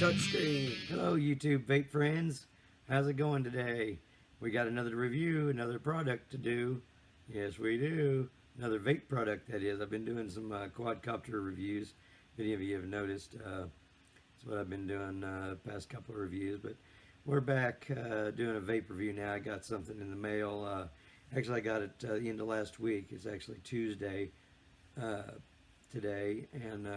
Touch Screen. Hello YouTube vape friends. How's it going today? We got another review, another product to do. Yes we do. Another vape product, that is. I've been doing some quadcopter reviews. If any of you have noticed, that's what I've been doing past couple of reviews. But we're back doing a vape review now. I got something in the mail. Actually I got it the end of last week. It's actually Tuesday today, and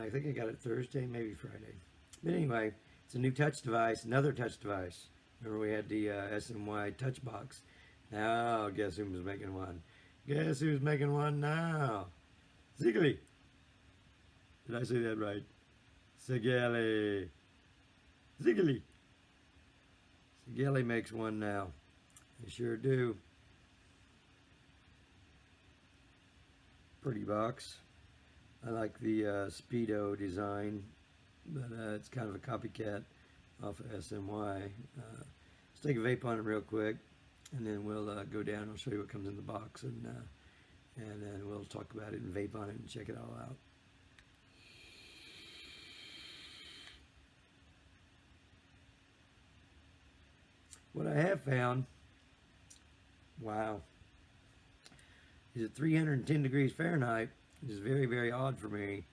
I think I got it Thursday, maybe Friday. But anyway, it's a new touch device, another touch device. Remember we had the SMY touch box. Now, guess who's making one? Guess who's making one now? Segelei. Did I say that right? Segelei. Segelei. Segelei makes one now. They sure do. Pretty box. I like the Speedo design, but it's kind of a copycat off of SMY. Let's take a vape on it real quick, and then we'll go down. I'll show you what comes in the box, and then we'll talk about it and vape on it and check it all out. What I have found, wow, is at 310 degrees Fahrenheit, which is very, very odd for me,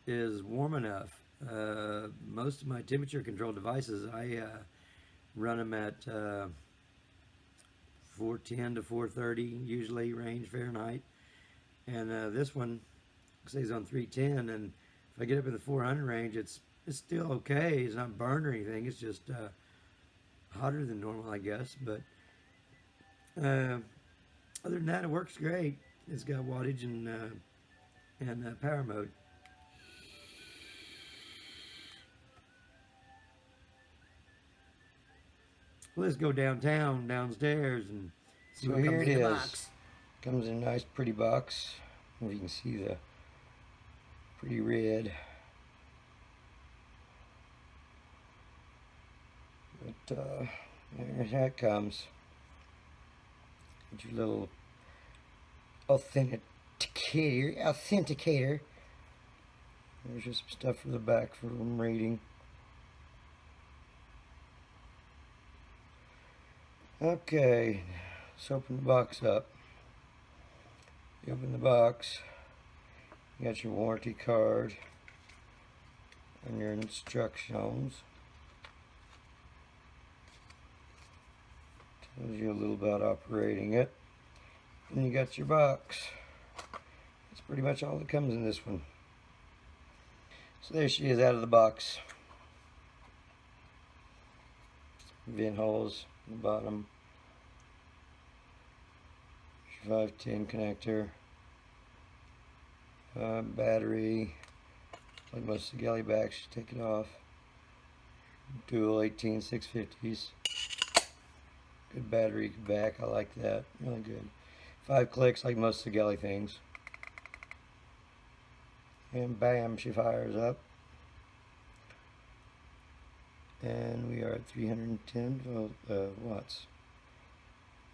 is warm enough. Most of my temperature control devices, I run them at 410 to 430 usually range Fahrenheit, and this one stays on 310. And if I get up in the 400 range, it's still okay. It's not burned or anything. It's just hotter than normal, I guess. But other than that, it works great. It's got wattage and power mode. Let's go downstairs, and see what comes in the box. Comes in a nice, pretty box. If you can see the pretty red. But there it comes. Get your little authenticator. There's just some stuff for the back for reading. Okay, let's open the box up. You open the box, you got your warranty card and your instructions. Tells you a little about operating it. And you got your box. That's pretty much all that comes in this one. So there she is out of the box. Vent holes on the bottom. Your 510 connector. Battery. Like most Segelei backs, you take it off. Dual 18650s. Good battery back. I like that. Really good. 5 clicks like most Segelei things. And bam, she fires up. And we are at 310 watts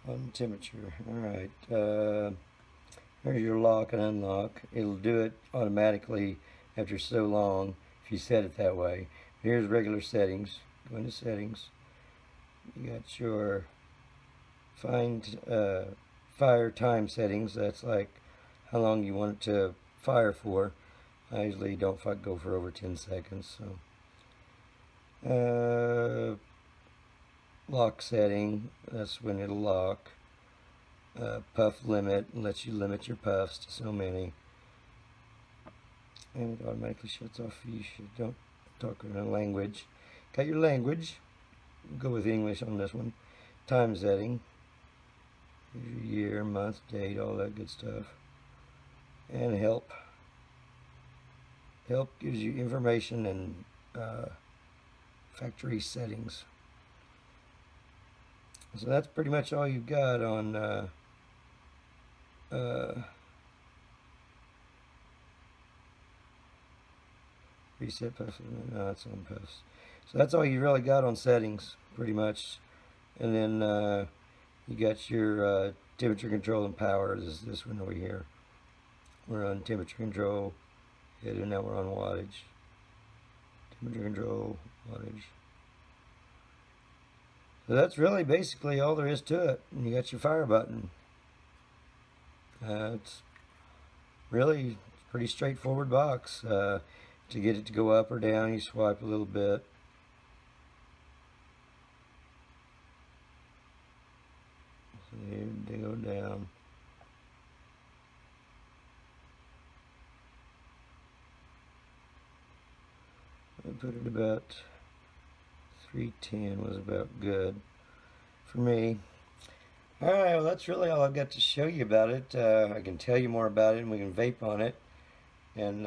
on temperature. Alright. Here's your lock and unlock. It'll do it automatically after so long if you set it that way. Here's regular settings. Go into settings. You got your fire time settings. That's like how long you want it to fire for. I usually don't go for over 10 seconds. So lock setting, that's when it'll lock. Puff limit, lets you limit your puffs to so many, and it automatically shuts off if you don't talk in a language. Got your language, go with English on this one. Time setting, your year, month, date, all that good stuff. And help gives you information and factory settings. So that's pretty much all you've got on reset puffs. No, it's on puffs. So that's all you really got on settings, pretty much. And then you got your temperature control and power. This one over here. We're on temperature control, and now we're on wattage. temperature control, wattage. So that's really basically all there is to it. And you got your fire button. It's really a pretty straightforward box. To get it to go up or down, you swipe a little bit. So they go down. I put it about 310 was about good for me. Alright, well that's really all I've got to show you about it. I can tell you more about it and we can vape on it and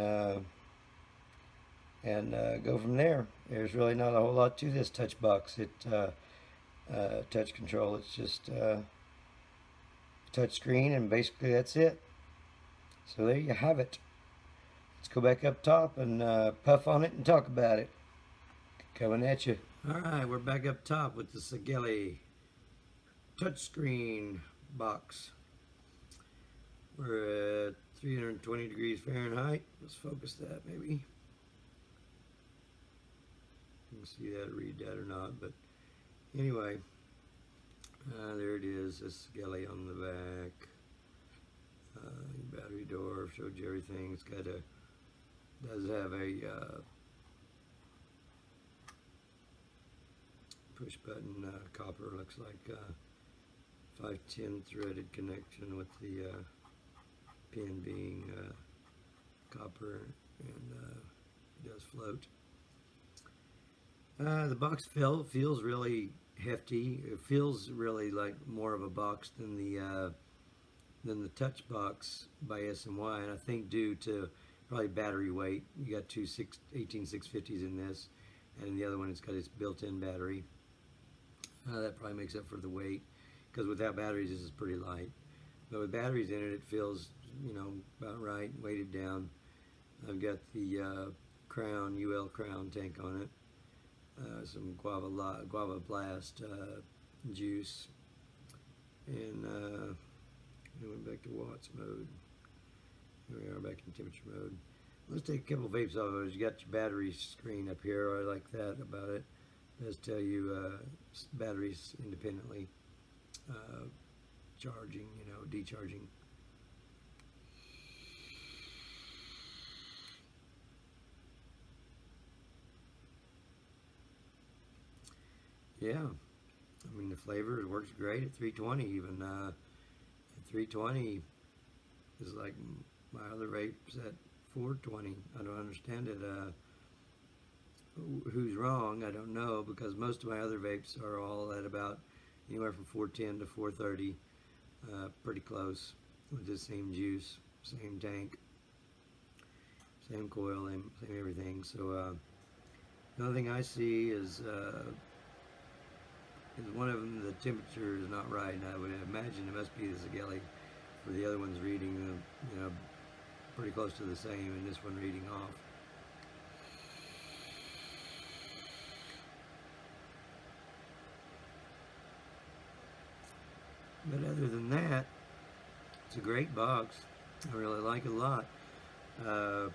go from there. There's really not a whole lot to this touch box. Touch control. It's just touch screen and basically that's it. So there you have it. Let's go back up top and puff on it and talk about it. Coming at you. Alright, we're back up top with the Segelei Touch Screen box. We're at 320 degrees Fahrenheit. Let's focus that maybe. You can see that, read that or not, but anyway, there it is. This Segelei on the back. Battery door, showed you everything. It's got a, does have a push button copper, looks like 510 threaded connection with the pin being copper, and it does float. The box feels really hefty. It feels really like more of a box than the touch box by SMY, and I think due to probably battery weight. You got two 18650s in this, and in the other one it's got its built-in battery. That probably makes up for the weight, because without batteries this is pretty light. But with batteries in it, it feels, you know, about right, weighted down. I've got the Crown, UL Crown tank on it. Some Guava Blast juice, and we went back to watts mode. Here we are back in temperature mode. Let's take a couple vapes off of it. You got your battery screen up here. I like that about it. It does tell you batteries independently charging, you know, decharging. Yeah, I mean the flavor works great at 320 even. At 320 is like my other vapes at 420. I don't understand it. Who's wrong? I don't know, because most of my other vapes are all at about anywhere from 410 to 430. Pretty close with the same juice, same tank, same coil, same everything. So the only thing I see is one of them, the temperature is not right, and I would imagine it must be the Segelei, for the other one's reading, you know, pretty close to the same, and this one reading off. But other than that, it's a great box. I really like it a lot. To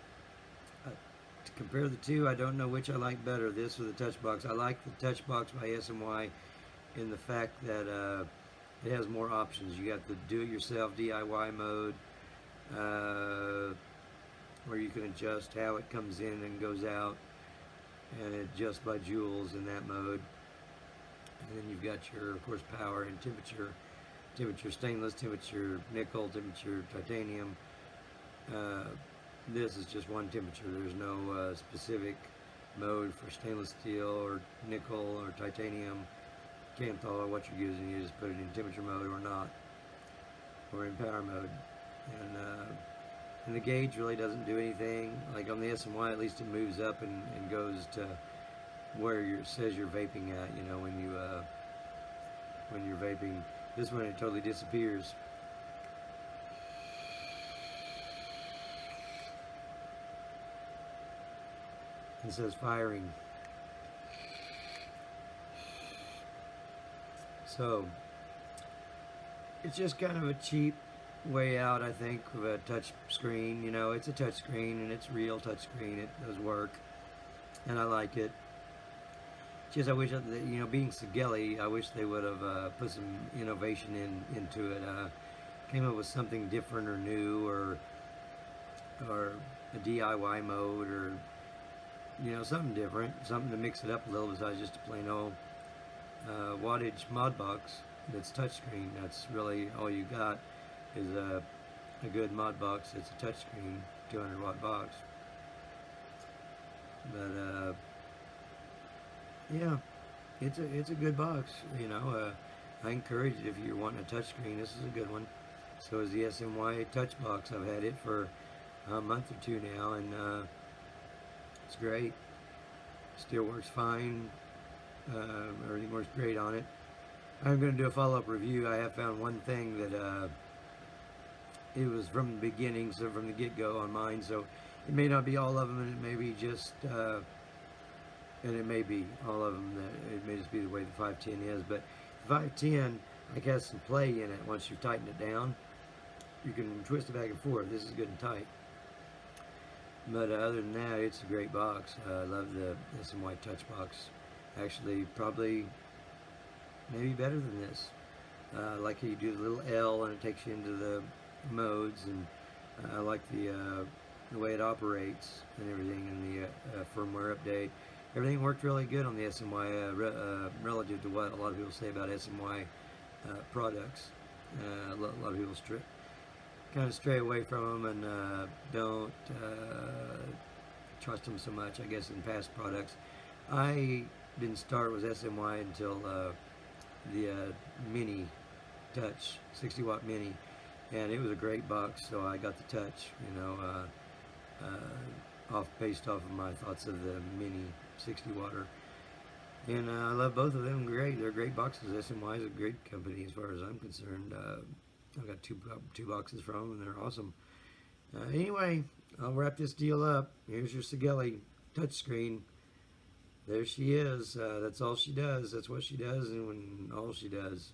compare the two, I don't know which I like better, this or the touch box. I like the touch box by SMY in the fact that it has more options. You got the do-it-yourself DIY mode, where you can adjust how it comes in and goes out, and adjust by joules in that mode. And then you've got your, of course, power and temperature stainless, temperature nickel, temperature titanium. This is just one temperature. There's no specific mode for stainless steel or nickel or titanium, Canthal, or what you're using. You just put it in temperature mode or not, or in power mode. And the gauge really doesn't do anything. Like on the SMY, at least it moves up and goes to where it says you're vaping at, you know, when you're vaping. This one, it totally disappears. It says firing. So it's just kind of a cheap way out, I think, of a touch screen. You know, it's a touch screen and it's real touch screen. It does work. and I like it. Just I wish that, you know, being Segelei, I wish they would have put some innovation into it. Came up with something different or new, or a DIY mode, or you know, something different, something to mix it up a little besides just a plain old wattage mod box that's touchscreen. That's really all you got is a good mod box. It's a touchscreen 200 watt box. But yeah, it's a good box. You know, I encourage it if you're wanting a touchscreen. This is a good one. So is the SMY Touch box. I've had it for a month or two now, and it's great. Still works fine. Everything works great on it. I'm going to do a follow-up review. I have found one thing that it was from the beginning, so from the get-go on mine. So it may not be all of them, and it may be just, and it may be all of them. That it may just be the way the 510 is. But the 510, like, has some play in it. Once you've tightened it down, you can twist it back and forth. This is good and tight. But other than that, it's a great box. I love the SMY Touch box. Actually, probably maybe better than this. Like how you do the little L and it takes you into the modes, and I like the way it operates and everything, and the firmware update. Everything worked really good on the SMY relative to what a lot of people say about SMY products. A lot of people kind of stray away from them and don't trust them so much, I guess, in past products. I didn't start with SMY until the Mini Touch, 60 watt Mini, and it was a great box, so I got the Touch, you know, based off of my thoughts of the Mini 60 watter. And I love both of them. Great, they're great boxes. SMY is a great company as far as I'm concerned. I've got two boxes from them, and they're awesome. Anyway, I'll wrap this deal up. Here's your Segelei Touch Screen. There she is. That's all she does. That's what she does, and all she does.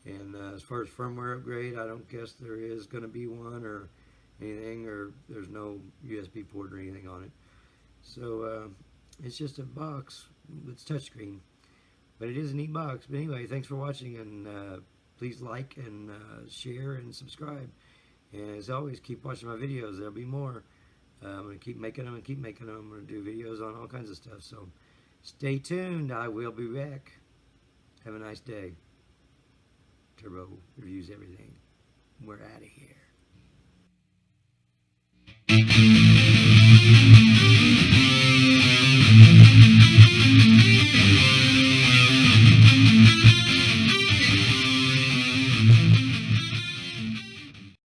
And as far as firmware upgrade, I don't guess there is going to be one or anything, or there's no USB port or anything on it. So it's just a box that's touchscreen. But it is a neat box. But anyway, thanks for watching, and please like and share and subscribe. And as always, keep watching my videos. There'll be more. I'm going to keep making them and keep making them. I'm going to do videos on all kinds of stuff. So stay tuned. I will be back. Have a nice day. Turbo reviews everything. We're out of here.